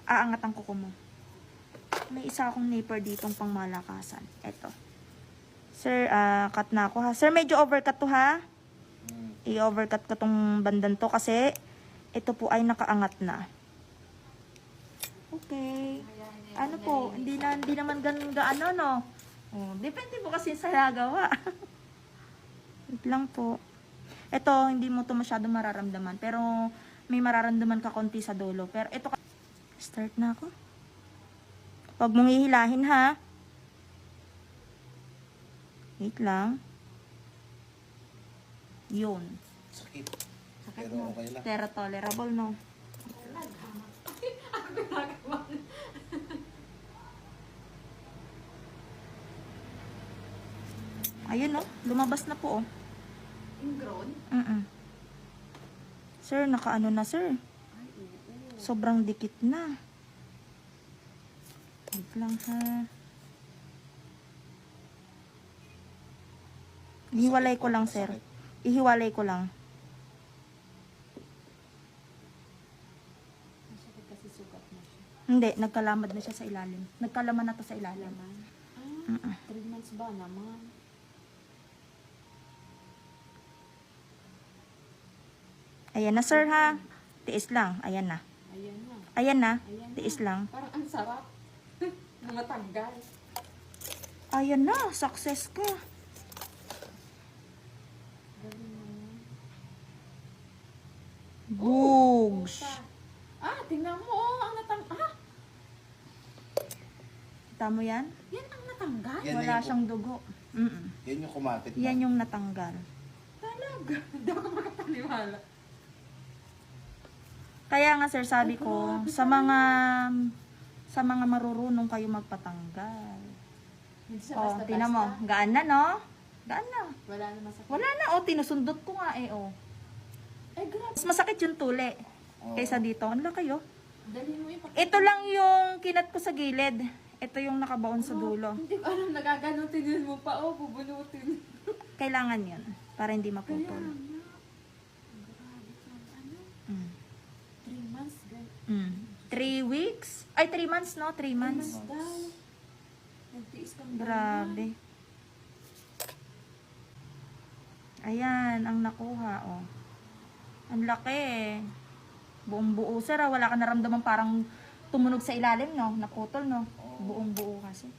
aangat ang kuko mo. May isa akong nipper ditong pang malakasan. Eto. Sir, cut na ako ha. Sir, medyo overcut to ha. I-overcut ko tong bandan to kasi ito po ay nakaangat na. Okay. Ano po, hindi naman ganun gaano, no? Oh, depende po kasi sa nagawa. Wait lang po. Ito, hindi mo to masyado mararamdaman. Pero, may mararamdaman ka konti sa dulo. Pero, ito, start na ako. Huwag mong hihilahin, ha? Wait lang. Yun. Sakit. Sakit Pero no? okay lang. Pero tolerable, no? Ayun, no? Lumabas na po, oh. Ingrown? Sir, nakaano na, sir? Ay, oo. Sobrang dikit na. Wait lang, ha? Ihiwalay ko lang, sir. Ihiwalay ko lang. Masakit kasi sugat na siya. Hindi, nagkalamad na siya sa ilalim. Nagkalaman na to sa ilalim. Ah, 3 months ba naman? Ayan na, sir, ha? Tiis lang. Ayan na. Ayan na. Ayan na. Ayan na. Tiis lang. Parang ang sarap. Na matanggal. Ayan na. Success ka. Galing naman. Boogs. Puta. Ah, tingnan mo. Oh, ang Ah, Kita mo yan? yan ang natanggal. Yan na Wala yung- siyang dugo. Yan yung kumapit na. Yan yung natanggal. Talaga. Hindi ako makapaniwala. Kaya nga, sir, sabi ko, sa mga marurunong kayo magpatanggal. Hindi siya Oh, basta-basta. tinan mo. Gaan na, no? Gaan na. Wala na masakit. Wala na, oh. Tinusundot ko nga, eh, oh. Eh, grabe. Mas masakit yung tuli. Oo. Kaysa dito. Ano lang kayo? Dali mo yung Ito lang yung kinat ko sa gilid. Ito yung nakabaon sa dulo. Hindi ko alam, nagaganutin mo pa. Oh, bubunutin. Kailangan yun. Para hindi Kaya maputol. na. Grabe ka. Ano? Mm. 3 months. 3 weeks? Ay, 3 months, no? 3 months. daw. Nagtiis kang Grabe. Ayan, ang nakuha, oh. Ang laki, eh. Buong buo, sir, ah. Wala ka naramdaman parang tumunog sa ilalim, no? Naputol, no? Buong buo kasi.